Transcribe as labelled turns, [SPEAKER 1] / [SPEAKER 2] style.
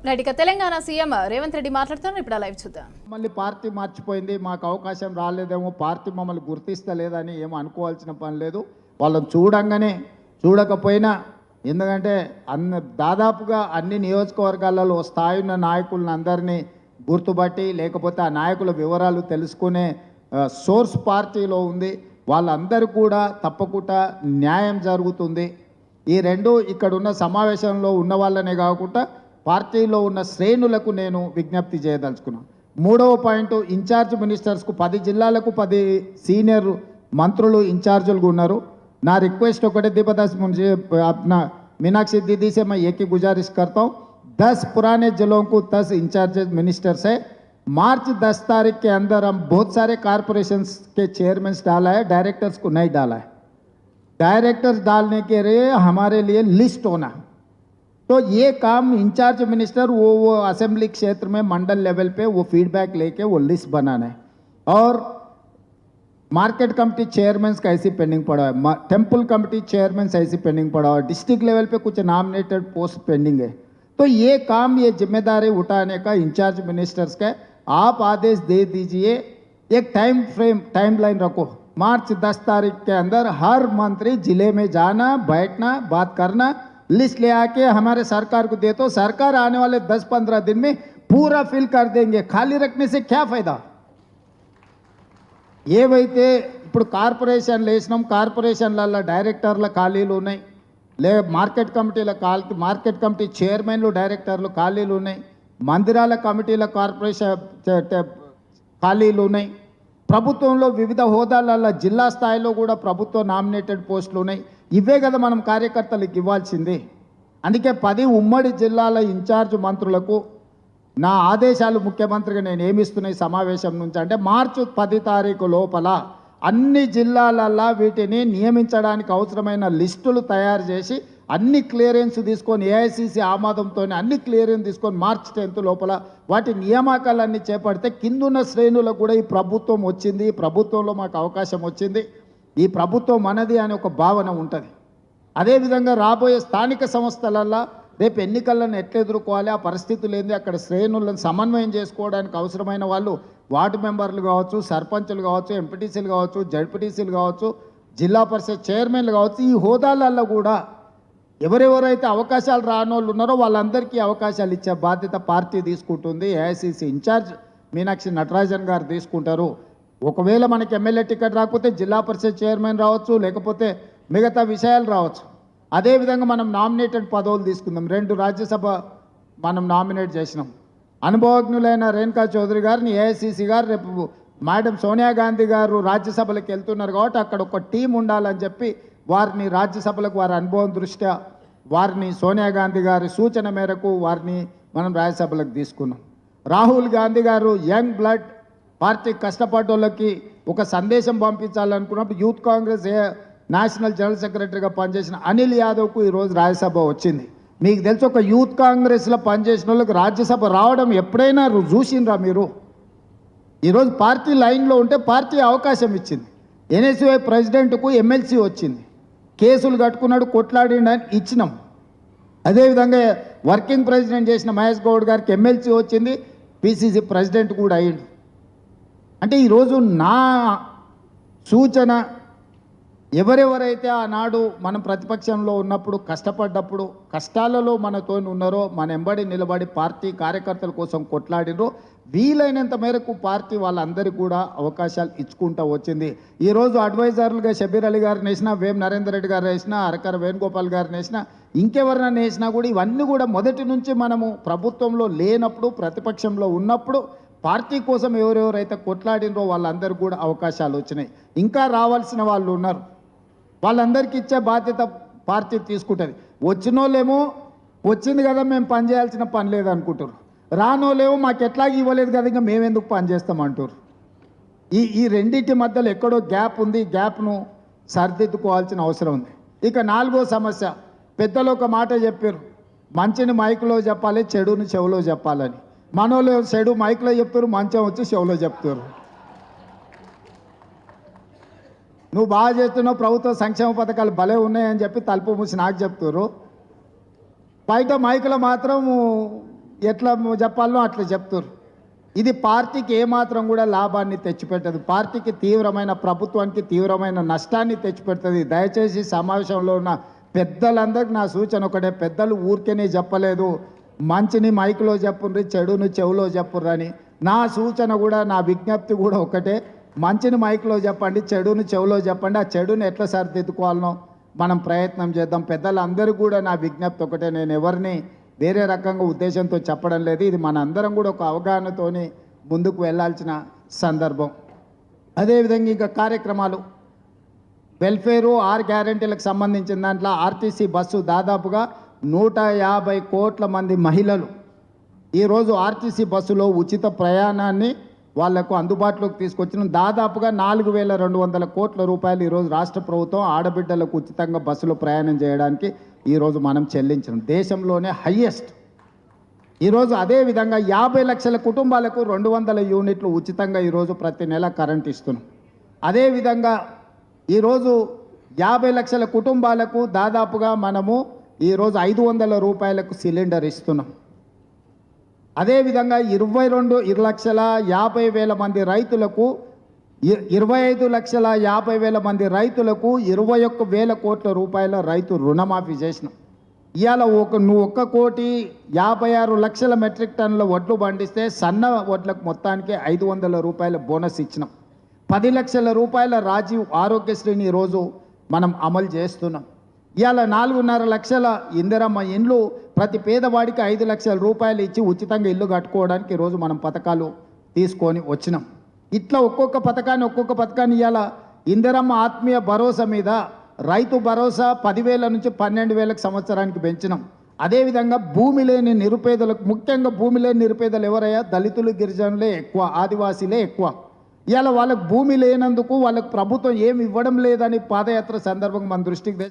[SPEAKER 1] Right. ఇక Telangana CM Revanth Reddy మాట్లాడుతున్నారు. ఇప్పుడు లైవ్ చూద్దాం.
[SPEAKER 2] మళ్ళీ పార్టీ మార్చిపోయింది, మాకు అవకాశం రాలేదేమో, పార్టీ మమ్మల్ని గుర్తిస్తలేదని ఏమో అనుకోవాల్సిన పని లేదు. వాళ్ళని చూడంగానే చూడకపోయినా, ఎందుకంటే దాదాపుగా అన్ని నియోజకవర్గాలలో స్థాయి ఉన్న నాయకులను అందరినీ గుర్తుపట్టి, లేకపోతే ఆ నాయకుల వివరాలు తెలుసుకునే సోర్స్ పార్టీలో ఉంది. వాళ్ళందరూ కూడా తప్పకుండా న్యాయం జరుగుతుంది. ఈ రెండు ఇక్కడ ఉన్న సమావేశంలో ఉన్న వాళ్ళనే కాకుండా పార్టీలో ఉన్న శ్రేణులకు నేను విజ్ఞప్తి చేయదలుచుకున్నాను. మూడవ పాయింట్, ఇన్ఛార్జ్ మినిస్టర్స్కు 10 జిల్లాలకు 10 సీనియర్ మంత్రులు ఇన్ఛార్జులుగా ఉన్నారు. నా రిక్वेस्ट ఒకటే, दीपदास मुझे अपना मीनाक्षी दीदी से मैं एक ही गुजारिश करता हूँ, 10 पुराने जिलों को 10 इंचार्ज मिनिस्टर्स है. मार्च 10 तारीख के अंदर हम बहुत सारे कॉरपोरेशंस के चेयरमैन डाला है, डायरेक्टर्स को नहीं डाला है. डायरेक्टर्स डालने के लिए हमारे लिए लिस्ट होना, तो ये काम इंचार्ज मिनिस्टर वो असेंबली क्षेत्र में मंडल लेवल पे वो फीडबैक लेके वो लिस्ट बनाना है. और मार्केट कमेटी चेयरमैन का ऐसी पेंडिंग पड़ा है, टेम्पल कमेटी चेयरमैन ऐसी पेंडिंग पड़ा है, डिस्ट्रिक्ट लेवल पे कुछ नॉमिनेटेड पोस्ट पेंडिंग है. तो ये काम, ये जिम्मेदारी उठाने का इंचार्ज मिनिस्टर्स का आप आदेश दे दीजिए. एक टाइम लाइन रखो, मार्च 10 तारीख के अंदर हर मंत्री जिले में जाना, बैठना, बात करना, लिस्ट ले आके हमारे सरकार को दे, तो सरकार आने वाले 10-15 दिन में पूरा फिल कर देंगे. खाली रखने से क्या फायदा. ఏవైతే ఇప్పుడు కార్పొరేషన్లు వేసినాం, కార్పొరేషన్లలో డైరెక్టర్ల ఖాళీలు ఉన్నాయి, మార్కెట్ కమిటీ చైర్మన్లు డైరెక్టర్లు ఖాళీలు ఉన్నాయి, మందిరాల కమిటీల కార్పొరేషన్ ఖాళీలు ఉన్నాయి, ప్రభుత్వంలో వివిధ హోదాలలో జిల్లా స్థాయిలో కూడా ప్రభుత్వ నామినేటెడ్ పోస్టులు ఉన్నాయి. ఇవే కదా మనం కార్యకర్తలకు ఇవ్వాల్సింది. అందుకే 10 ఉమ్మడి జిల్లాల ఇన్ఛార్జ్ మంత్రులకు నా ఆదేశాలు ముఖ్యమంత్రిగా నేను ఏమిస్తున్నాయి సమావేశం నుంచి అంటే, మార్చి 10 తారీఖు లోపల అన్ని జిల్లాలల్లో వీటిని నియమించడానికి అవసరమైన లిస్టులు తయారు చేసి అన్ని క్లియరెన్స్ తీసుకొని, ఏఐసిసి ఆమోదంతో అన్ని క్లియరెన్స్ తీసుకొని మార్చి 10 లోపల వాటి నియామకాలన్నీ చేపడితే కిందున్న శ్రేణులకు కూడా ఈ ప్రభుత్వం వచ్చింది, ఈ ప్రభుత్వంలో మాకు అవకాశం వచ్చింది, ఈ ప్రభుత్వం మనది అనే ఒక భావన ఉంటుంది. అదేవిధంగా రాబోయే స్థానిక సంస్థలల్లో రేపు ఎన్నికలను ఎట్లా ఎదుర్కోవాలి, ఆ పరిస్థితులు ఏంది, అక్కడ శ్రేణులను సమన్వయం చేసుకోవడానికి అవసరమైన వాళ్ళు వార్డు మెంబర్లు కావచ్చు, సర్పంచులు కావచ్చు, ఎంపీటీసీలు కావచ్చు, జడ్పీటీసీలు కావచ్చు, జిల్లా పరిషత్ చైర్మన్లు కావచ్చు, ఈ హోదాలలో కూడా ఎవరెవరైతే అవకాశాలు రానోళ్ళు ఉన్నారో వాళ్ళందరికీ అవకాశాలు ఇచ్చే బాధ్యత పార్టీ తీసుకుంటుంది. ఏఐసిసి ఇన్ఛార్జ్ మీనాక్షి నటరాజన్ గారు తీసుకుంటారు. ఒకవేళ మనకి ఎమ్మెల్యే టికెట్ రాకపోతే జిల్లా పరిషత్ చైర్మన్ రావచ్చు, లేకపోతే మిగతా విషయాలు రావచ్చు. అదేవిధంగా మనం నామినేటెడ్ పదవులు తీసుకుందాం. 2 రాజ్యసభ మనం నామినేట్ చేసినాం. అనుభవజ్ఞులైన రేణుకా చౌదరి గారిని ఏఐసిసి గారు, రేపు మేడం సోనియా గాంధీ గారు రాజ్యసభలకు వెళ్తున్నారు కాబట్టి అక్కడ ఒక టీం ఉండాలని చెప్పి వారిని రాజ్యసభలకు, వారి అనుభవం దృష్ట్యా వారిని సోనియా గాంధీ గారి సూచన మేరకు వారిని మనం రాజ్యసభలకు తీసుకున్నాం. రాహుల్ గాంధీ గారు యంగ్ బ్లడ్ పార్టీ కష్టపడ్డోళ్ళకి ఒక సందేశం పంపించాలనుకున్నప్పుడు యూత్ కాంగ్రెస్ నేషనల్ జనరల్ సెక్రటరీగా పనిచేసిన అనిల్ యాదవ్కు ఈరోజు రాజ్యసభ వచ్చింది. మీకు తెలుసు, ఒక యూత్ కాంగ్రెస్లో పనిచేసిన వాళ్ళకి రాజ్యసభ రావడం ఎప్పుడైనా చూసిండ్రా మీరు? ఈరోజు పార్టీ లైన్లో ఉంటే పార్టీ అవకాశం ఇచ్చింది. ఎన్ఎస్యుఐ ప్రెసిడెంట్కు ఎమ్మెల్సీ వచ్చింది, కేసులు కట్టుకున్నాడు, కొట్లాడిండని ఇచ్చినాం. అదేవిధంగా వర్కింగ్ ప్రెసిడెంట్ చేసిన మహేష్ గౌడ్ గారికి ఎమ్మెల్సీ వచ్చింది, పిసిసి ప్రెసిడెంట్ కూడా అయ్యిండు. అంటే ఈరోజు నా సూచన, ఎవరెవరైతే ఆనాడు మనం ప్రతిపక్షంలో ఉన్నప్పుడు కష్టపడ్డప్పుడు కష్టాలలో మనతో ఉన్నారో, మన ఎంబడి నిలబడి పార్టీ కార్యకర్తల కోసం కొట్లాడినో, వీలైనంత మేరకు పార్టీ వాళ్ళందరికీ కూడా అవకాశాలు ఇచ్చుకుంటూ వచ్చింది. ఈరోజు అడ్వైజర్లుగా షబీర్ అలీ గారిని వేసినా, వేం నరేందర్ రెడ్డి గారు వేసినా, అరకర వేణుగోపాల్ గారిని వేసినా, ఇంకెవరినైనా వేసినా కూడా ఇవన్నీ కూడా మొదటి నుంచి మనము ప్రభుత్వంలో లేనప్పుడు, ప్రతిపక్షంలో ఉన్నప్పుడు పార్టీ కోసం ఎవరెవరైతే కొట్లాడినరో వాళ్ళందరికీ కూడా అవకాశాలు వచ్చినాయి. ఇంకా రావాల్సిన వాళ్ళు ఉన్నారు, వాళ్ళందరికీ ఇచ్చే బాధ్యత పార్టీ తీసుకుంటుంది. వచ్చినోళ్ళేమో వచ్చింది కదా మేము పని చేయాల్సిన పని లేదనుకుంటారు, రానోళ్ళేమో మాకు ఎట్లాగీ ఇవ్వలేదు కదా ఇంకా మేమెందుకు పని చేస్తామంటారు. ఈ రెండింటి మధ్యలో ఎక్కడో గ్యాప్ ఉంది, గ్యాప్ను సరిదిద్దుకోవాల్సిన అవసరం ఉంది. ఇక 4వ సమస్య, పెద్దలు ఒక మాట చెప్పారు, మంచిని మైకులో చెప్పాలి, చెడుని చెవులో చెప్పాలని. మనోళ్ళు చెడు మైకులో చెప్తారు, మంచం వచ్చి చెవులో చెప్తారు. నువ్వు బాగా చేస్తున్నావు, ప్రభుత్వ సంక్షేమ పథకాలు భలే ఉన్నాయని చెప్పి తలుపు మూసి నాకు చెప్తారు. బయట మైకులో మాత్రం ఎట్లా చెప్పాలనో అట్లా చెప్తారు. ఇది పార్టీకి ఏమాత్రం కూడా లాభాన్ని తెచ్చిపెట్టదు. పార్టీకి తీవ్రమైన, ప్రభుత్వానికి తీవ్రమైన నష్టాన్ని తెచ్చిపెడుతుంది. దయచేసి సమావేశంలో ఉన్న పెద్దలందరికీ నా సూచన ఒకటే, పెద్దలు ఊరికేనే చెప్పలేదు, మంచిని మైకులో చెప్పుర్రి, చెడును చెవులో చెప్పుర్రి అని. నా సూచన కూడా, నా విజ్ఞప్తి కూడా ఒకటే, మంచిని మైకులో చెప్పండి, చెడును చెవులో చెప్పండి. ఆ చెడుని ఎట్లా సరిదిద్దుకోవాలనో మనం ప్రయత్నం చేద్దాం. పెద్దలందరూ కూడా నా విజ్ఞప్తి ఒకటే, నేను ఎవరిని వేరే రకంగా ఉద్దేశంతో చెప్పడం లేదు. ఇది మన అందరం కూడా ఒక అవగాహనతోని ముందుకు వెళ్ళాల్సిన సందర్భం. అదేవిధంగా ఇంకా కార్యక్రమాలు, వెల్ఫేరు 6 గ్యారెంటీలకు సంబంధించిన దాంట్లో ఆర్టీసీ బస్సు దాదాపుగా 150 కోట్ల మంది మహిళలు ఈరోజు ఆర్టీసీ బస్సులో ఉచిత ప్రయాణాన్ని వాళ్లకు అందుబాటులోకి తీసుకొచ్చిన దాదాపుగా 4,200 కోట్ల రూపాయలు ఈరోజు రాష్ట్ర ప్రభుత్వం ఆడబిడ్డలకు ఉచితంగా బస్సులో ప్రయాణం చేయడానికి ఈరోజు మనం చెల్లించడం దేశంలోనే హయ్యెస్ట్. ఈరోజు అదేవిధంగా 50 లక్షల కుటుంబాలకు 200 యూనిట్లు ఉచితంగా ఈరోజు ప్రతి నెల కరెంట్ ఇస్తున్నాం. అదేవిధంగా ఈరోజు 50 లక్షల కుటుంబాలకు దాదాపుగా మనము ఈరోజు 500 రూపాయలకు సిలిండర్ ఇస్తున్నాం. అదేవిధంగా 22,50,000 మంది రైతులకు 25,50,000 మంది రైతులకు 21,000 కోట్ల రూపాయల రైతు రుణమాఫీ చేసినాం. ఇవాళ నువ్వు 1,56,00,000 మెట్రిక్ టన్నుల వడ్లు పండిస్తే సన్న వడ్లకు మొత్తానికి 500 రూపాయల బోనస్ ఇచ్చినాం. 10 లక్షల రూపాయల రాజీవ్ ఆరోగ్యశ్రీని ఈరోజు మనం అమలు చేస్తున్నాం. ఇవాళ 4.5 లక్షల ఇందిరమ్మ ఇండ్లు ప్రతి పేదవాడికి 5 లక్షల రూపాయలు ఇచ్చి ఉచితంగా ఇల్లు కట్టుకోవడానికి ఈరోజు మనం పథకాలు తీసుకొని వచ్చినాం. ఇట్లా ఒక్కొక్క పథకాన్ని ఇవాళ ఇందిరమ్మ ఆత్మీయ భరోసా మీద రైతు భరోసా 10,000 నుంచి 12,000 సంవత్సరానికి పెంచినాం. అదేవిధంగా భూమి లేని నిరుపేదలకు, ముఖ్యంగా భూమి లేని నిరుపేదలు ఎవరయ్యా? దళితులు, గిరిజనులే ఎక్కువ, ఆదివాసీలే ఎక్కువ. ఇవాళ వాళ్ళకు భూమి లేనందుకు వాళ్ళకు ప్రభుత్వం ఏమి ఇవ్వడం లేదని పాదయాత్ర సందర్భంగా మన దృష్టికి